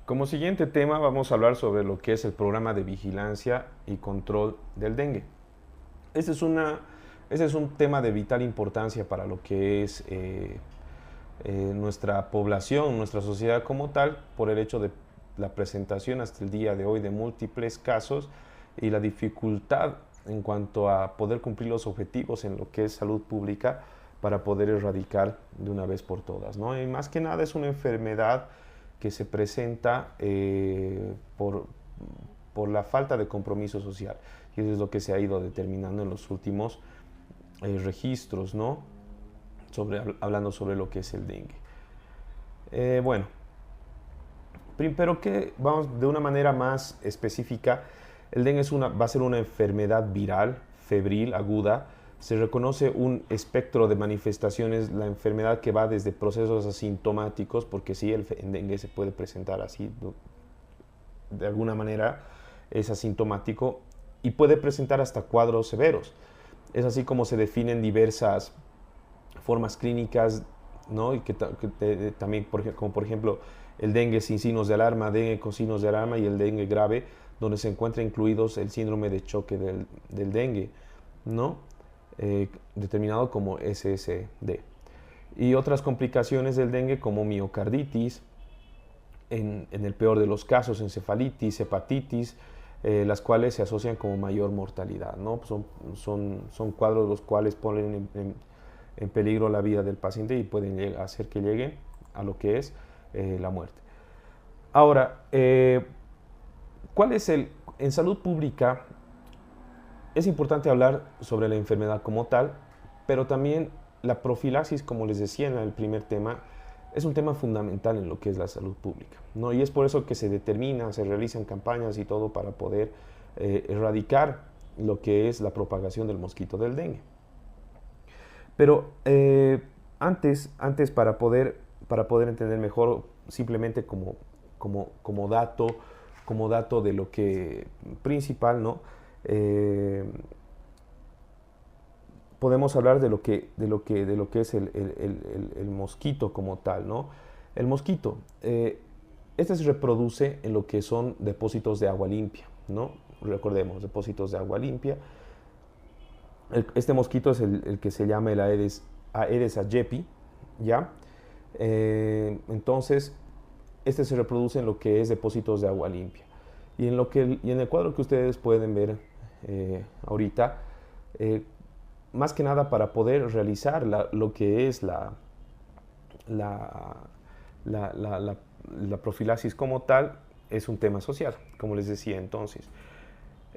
Como siguiente tema vamos a hablar sobre lo que es el programa de vigilancia y control del dengue. Este es, una, este es un tema de vital importancia para lo que es nuestra población, nuestra sociedad como tal, por el hecho de la presentación hasta el día de hoy de múltiples casos y la dificultad en cuanto a poder cumplir los objetivos en lo que es salud pública para poder erradicar de una vez por todas, ¿no? Y más que nada es una enfermedad que se presenta por la falta de compromiso social. Y eso es lo que se ha ido determinando en los últimos registros, ¿no? Hablando sobre lo que es el dengue. Bueno, pero que vamos de una manera más específica, el dengue va a ser una enfermedad viral, febril, aguda. Se reconoce un espectro de manifestaciones, la enfermedad que va desde procesos asintomáticos, porque sí, el dengue se puede presentar así, de alguna manera es asintomático, y puede presentar hasta cuadros severos. Es así como se definen diversas formas clínicas, ¿no? Y también, como por ejemplo, el dengue sin signos de alarma, dengue con signos de alarma y el dengue grave, donde se encuentra incluidos el síndrome de choque del dengue, ¿no? Determinado como SSD. Y otras complicaciones del dengue como miocarditis, en el peor de los casos, encefalitis, hepatitis, las cuales se asocian como mayor mortalidad, ¿no? Son cuadros los cuales ponen en peligro la vida del paciente y pueden hacer que llegue a lo que es la muerte. Ahora, ¿cuál es en salud pública? Es importante hablar sobre la enfermedad como tal, pero también la profilaxis, como les decía en el primer tema, es un tema fundamental en lo que es la salud pública, ¿no? Y es por eso que se realizan campañas y todo para poder erradicar lo que es la propagación del mosquito del dengue. Pero antes para poder entender mejor, simplemente como dato de lo que principal, ¿no? Podemos hablar de lo que es el mosquito como tal, ¿no? El mosquito, este se reproduce en lo que son depósitos de agua limpia, ¿no? Recordemos, depósitos de agua limpia. Este mosquito es el que se llama el Aedes aegypti, ¿ya? Entonces, este se reproduce en lo que es depósitos de agua limpia. Y en el cuadro que ustedes pueden ver ahorita, más que nada para poder realizar lo que es la profilaxis como tal, es un tema social, como les decía entonces.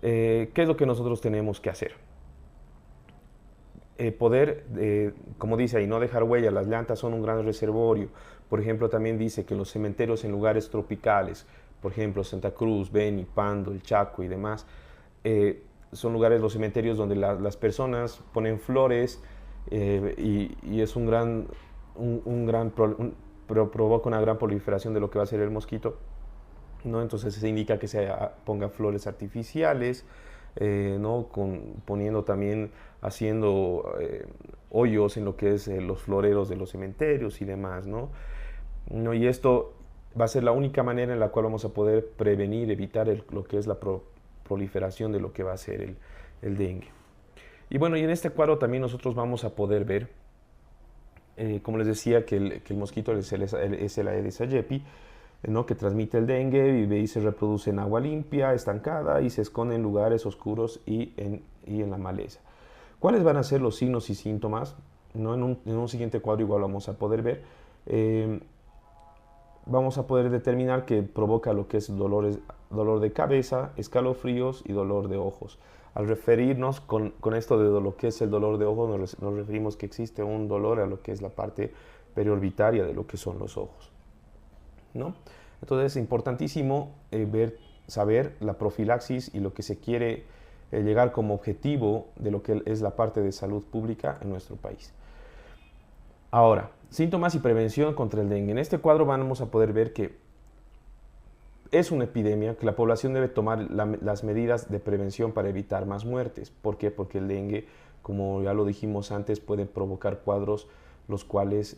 ¿Qué es lo que nosotros tenemos que hacer? Poder, como dice ahí, no dejar huella. Las llantas son un gran reservorio. Por ejemplo, también dice que los cementerios en lugares tropicales, por ejemplo, Santa Cruz, Beni, Pando, El Chaco y demás, son lugares, los cementerios donde las personas ponen flores y es provoca una gran proliferación de lo que va a ser el mosquito, ¿no? Entonces se indica que se ponga flores artificiales, ¿no? Poniendo también, haciendo hoyos en lo que es los floreros de los cementerios y demás, ¿no? ¿No? Y esto va a ser la única manera en la cual vamos a poder prevenir, evitar lo que es la proliferación de lo que va a ser el dengue. Y bueno, y en este cuadro también nosotros vamos a poder ver, como les decía, que el mosquito es el Aedes aegypti, ¿no? Que transmite el dengue, vive y se reproduce en agua limpia, estancada, y se esconde en lugares oscuros y en la maleza. ¿Cuáles van a ser los signos y síntomas? ¿No? En un siguiente cuadro igual vamos a poder ver. Vamos a poder determinar que provoca lo que es dolor de cabeza, escalofríos y dolor de ojos. Al referirnos con esto de lo que es el dolor de ojos, nos referimos que existe un dolor a lo que es la parte periorbitaria de lo que son los ojos, ¿no? Entonces es importantísimo saber la profilaxis y lo que se quiere llegar como objetivo de lo que es la parte de salud pública en nuestro país. Ahora, síntomas y prevención contra el dengue. En este cuadro vamos a poder ver que es una epidemia, que la población debe tomar las medidas de prevención para evitar más muertes. ¿Por qué? Porque el dengue, como ya lo dijimos antes, puede provocar cuadros los cuales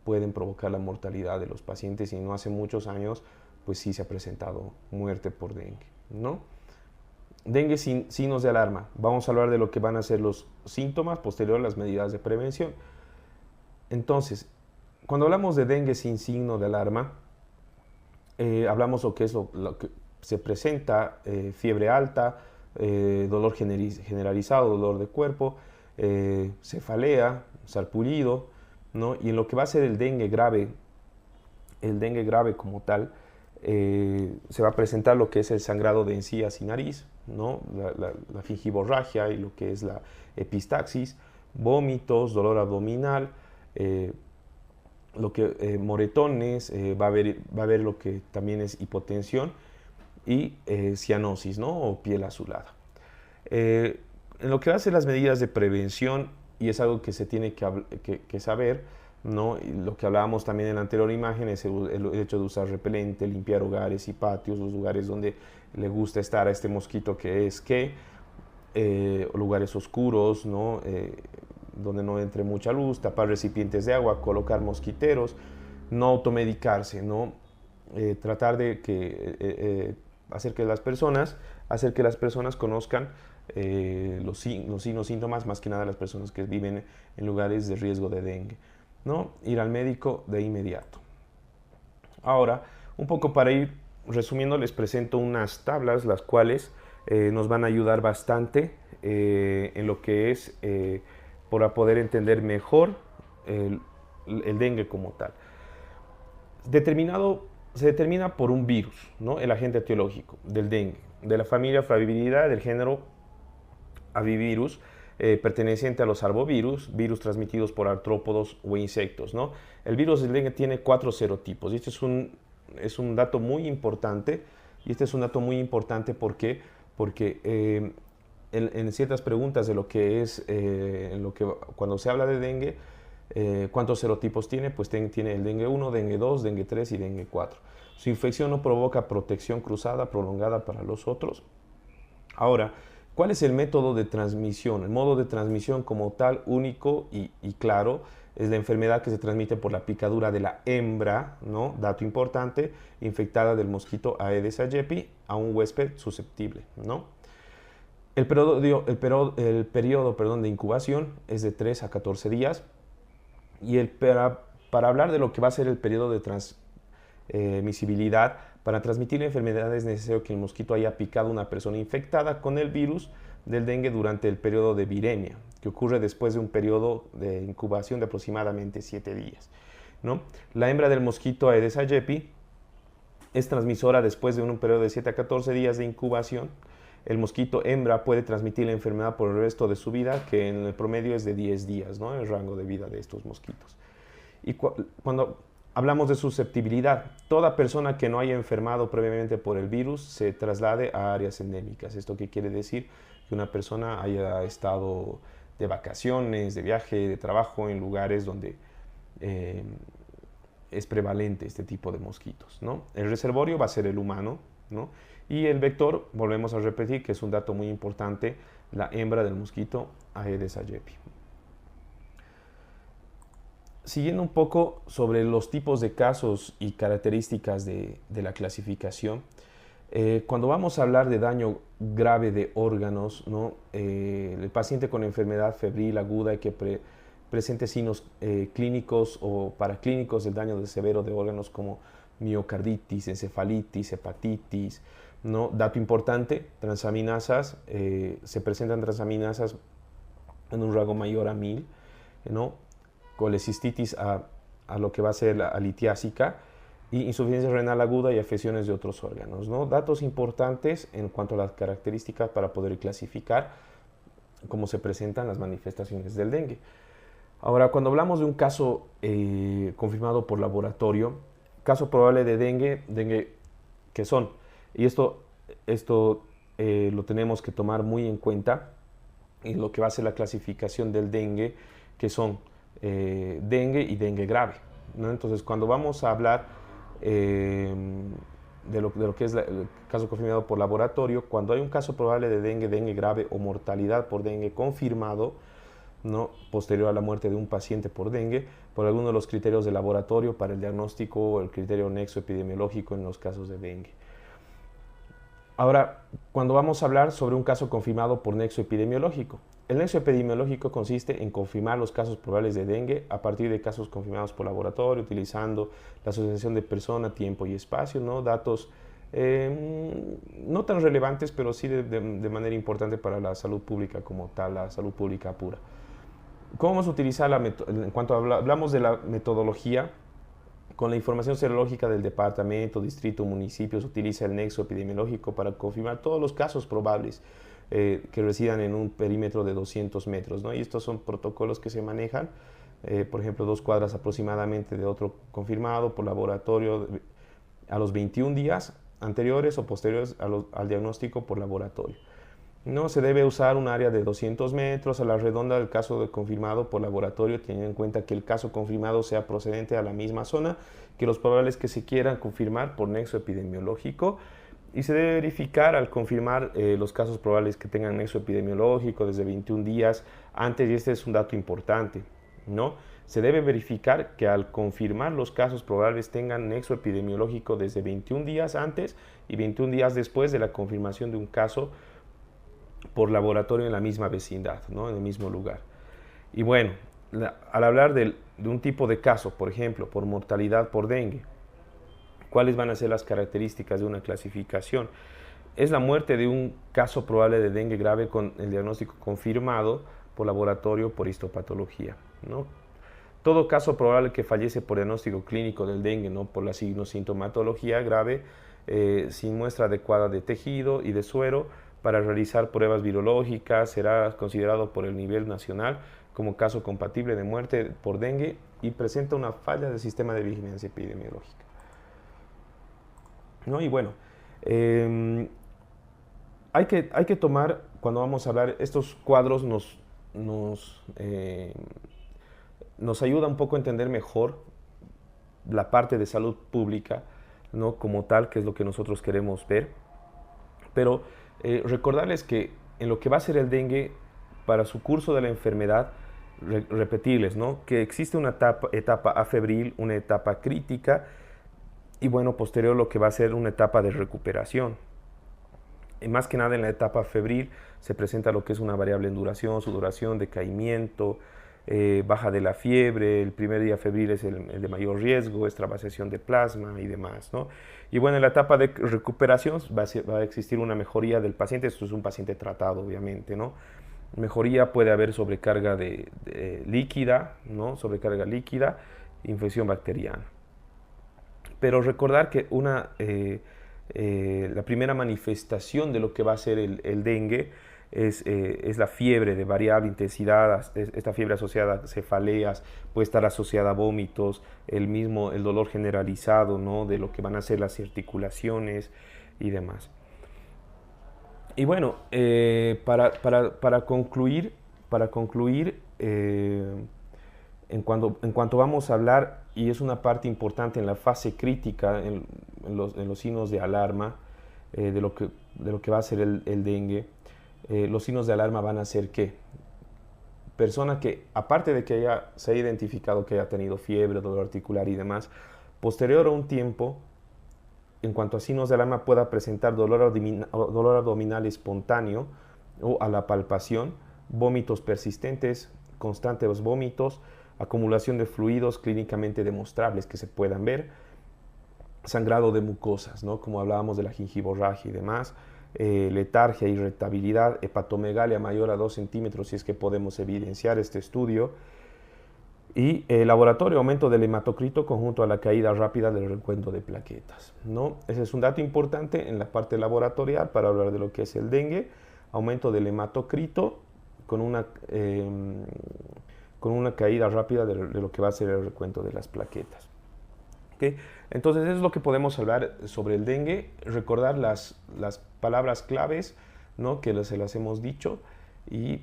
pueden provocar la mortalidad de los pacientes, y no hace muchos años pues sí se ha presentado muerte por dengue, ¿no? Dengue sin signos de alarma. Vamos a hablar de lo que van a ser los síntomas posterior a las medidas de prevención. Entonces, cuando hablamos de dengue sin signo de alarma, hablamos lo que es lo que se presenta, fiebre alta, dolor generalizado, dolor de cuerpo, cefalea, sarpullido, ¿no? Y en lo que va a ser el dengue grave como tal, se va a presentar lo que es el sangrado de encías y nariz, ¿no? La fingiborragia y lo que es la epistaxis, vómitos, dolor abdominal, moretones, va a haber lo que también es hipotensión y cianosis, ¿no? O piel azulada. En lo que va a ser las medidas de prevención, y es algo que se tiene que saber, ¿no? Y lo que hablábamos también en la anterior imagen es el hecho de usar repelente, limpiar hogares y patios, los lugares donde le gusta estar a este mosquito lugares oscuros, ¿no? Donde no entre mucha luz, tapar recipientes de agua, colocar mosquiteros, no automedicarse, ¿no? Tratar de hacer que las personas conozcan los signos, síntomas, más que nada las personas que viven en lugares de riesgo de dengue, ¿no? Ir al médico de inmediato. Ahora, un poco para ir resumiendo, les presento unas tablas, las cuales nos van a ayudar bastante en lo que es para poder entender mejor el dengue como tal. Se determina por un virus, ¿no? El agente etiológico del dengue, de la familia Flaviviridae, del género Avivirus, perteneciente a los arbovirus, virus transmitidos por artrópodos o insectos, ¿no? El virus del dengue tiene 4 serotipos, y este es un dato muy importante, porque en ciertas preguntas de lo que es, cuando se habla de dengue, ¿cuántos serotipos tiene? Pues tiene el dengue 1, dengue 2, dengue 3 y dengue 4. Su infección no provoca protección cruzada prolongada para los otros. Ahora, ¿cuál es el método de transmisión? El modo de transmisión como tal, único y claro, es la enfermedad que se transmite por la picadura de la hembra, ¿no? Dato importante, infectada del mosquito Aedes aegypti a un huésped susceptible, ¿no? El periodo de incubación es de 3 a 14 días. Y para hablar de lo que va a ser el periodo de transmisibilidad, para transmitir la enfermedad es necesario que el mosquito haya picado a una persona infectada con el virus del dengue durante el periodo de viremia, que ocurre después de un periodo de incubación de aproximadamente 7 días, ¿no? La hembra del mosquito Aedes aegypti es transmisora después de un periodo de 7 a 14 días de incubación. El mosquito hembra puede transmitir la enfermedad por el resto de su vida, que en el promedio es de 10 días, ¿no? El rango de vida de estos mosquitos. Y cuando hablamos de susceptibilidad, toda persona que no haya enfermado previamente por el virus se traslade a áreas endémicas. ¿Esto qué quiere decir? Que una persona haya estado de vacaciones, de viaje, de trabajo en lugares donde es prevalente este tipo de mosquitos, ¿no? El reservorio va a ser el humano, ¿no? Y el vector, volvemos a repetir, que es un dato muy importante, la hembra del mosquito Aedes aegypti. Siguiendo un poco sobre los tipos de casos y características de la clasificación, cuando vamos a hablar de daño grave de órganos, ¿no? El paciente con enfermedad febril aguda y que presente signos clínicos o paraclínicos del daño severo de órganos como miocarditis, encefalitis, hepatitis, ¿no? Dato importante, transaminasas, se presentan transaminasas en un rango mayor a 1000, ¿no? Colecistitis a lo que va a ser la litiásica, y insuficiencia renal aguda y afecciones de otros órganos, ¿no? Datos importantes en cuanto a las características para poder clasificar cómo se presentan las manifestaciones del dengue. Ahora, cuando hablamos de un caso confirmado por laboratorio, caso probable de dengue, ¿qué son? Y esto lo tenemos que tomar muy en cuenta en lo que va a ser la clasificación del dengue, que son dengue y dengue grave, ¿no? Entonces, cuando vamos a hablar de lo que es el caso confirmado por laboratorio, cuando hay un caso probable de dengue, dengue grave o mortalidad por dengue confirmado, ¿no? Posterior a la muerte de un paciente por dengue, por algunos de los criterios de laboratorio para el diagnóstico o el criterio nexo epidemiológico en los casos de dengue. Ahora, cuando vamos a hablar sobre un caso confirmado por nexo epidemiológico, el nexo epidemiológico consiste en confirmar los casos probables de dengue a partir de casos confirmados por laboratorio, utilizando la asociación de persona, tiempo y espacio, ¿no? Datos no tan relevantes, pero sí de manera importante para la salud pública como tal, la salud pública pura. ¿Cómo vamos a utilizar en cuanto hablamos de la metodología? Con la información serológica del departamento, distrito, municipio, se utiliza el nexo epidemiológico para confirmar todos los casos probables que residan en un perímetro de 200 metros, ¿no? Y estos son protocolos que se manejan, por ejemplo, 2 cuadras aproximadamente de otro confirmado por laboratorio a los 21 días anteriores o posteriores al diagnóstico por laboratorio. No se debe usar un área de 200 metros a la redonda del caso de confirmado por laboratorio, teniendo en cuenta que el caso confirmado sea procedente a la misma zona que los probables que se quieran confirmar por nexo epidemiológico, y se debe verificar al confirmar los casos probables que tengan nexo epidemiológico desde 21 días antes, y este es un dato importante, ¿no? Se debe verificar que al confirmar los casos probables tengan nexo epidemiológico desde 21 días antes y 21 días después de la confirmación de un caso por laboratorio en la misma vecindad, ¿no? En el mismo lugar. Y bueno, al hablar de un tipo de caso, por ejemplo, por mortalidad por dengue, ¿cuáles van a ser las características de una clasificación? Es la muerte de un caso probable de dengue grave con el diagnóstico confirmado por laboratorio por histopatología, ¿no? Todo caso probable que fallece por diagnóstico clínico del dengue, ¿no? Por la sintomatología grave, sin muestra adecuada de tejido y de suero para realizar pruebas virológicas, será considerado por el nivel nacional como caso compatible de muerte por dengue y presenta una falla del sistema de vigilancia epidemiológica, ¿no? Y bueno, hay que tomar, cuando vamos a hablar, estos cuadros nos ayuda un poco a entender mejor la parte de salud pública, ¿no? Como tal, que es lo que nosotros queremos ver. Pero recordarles que en lo que va a ser el dengue, para su curso de la enfermedad, repetirles, ¿no? Que existe una etapa afebril, una etapa crítica y bueno, posterior lo que va a ser una etapa de recuperación. Y más que nada en la etapa febril se presenta lo que es una variable en duración, sudoración, decaimiento, baja de la fiebre, el primer día febril es el de mayor riesgo, extravasación de plasma y demás, ¿no? Y bueno, en la etapa de recuperación va a existir una mejoría del paciente, esto es un paciente tratado obviamente, ¿no? Mejoría, puede haber sobrecarga líquida, ¿no? Sobrecarga líquida, infección bacteriana. Pero recordar que la primera manifestación de lo que va a ser el dengue es la fiebre de variable intensidad. Esta fiebre asociada a cefaleas puede estar asociada a vómitos, el dolor generalizado, ¿no? De lo que van a ser las articulaciones y demás. Y bueno, para concluir, en cuanto vamos a hablar, y es una parte importante en la fase crítica, en los signos de alarma de lo que va a ser el dengue, los signos de alarma van a ser que persona que, aparte de que se haya identificado que haya tenido fiebre, dolor articular y demás, posterior a un tiempo, en cuanto a signos de alarma, pueda presentar dolor abdominal espontáneo o a la palpación, vómitos persistentes, constantes vómitos, acumulación de fluidos clínicamente demostrables que se puedan ver, sangrado de mucosas, ¿no? Como hablábamos de la gingivorragia y demás, letargia, irritabilidad, hepatomegalia mayor a 2 centímetros, si es que podemos evidenciar este estudio, y laboratorio, aumento del hematocrito conjunto a la caída rápida del recuento de plaquetas, ¿no? Ese es un dato importante en la parte laboratorial para hablar de lo que es el dengue, aumento del hematocrito con una caída rápida de lo que va a ser el recuento de las plaquetas. ¿Okay? Entonces, eso es lo que podemos hablar sobre el dengue, recordar las palabras claves, ¿no? Que se las hemos dicho, y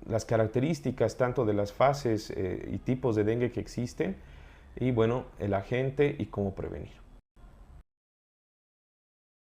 las características tanto de las fases y tipos de dengue que existen, y bueno, el agente y cómo prevenir.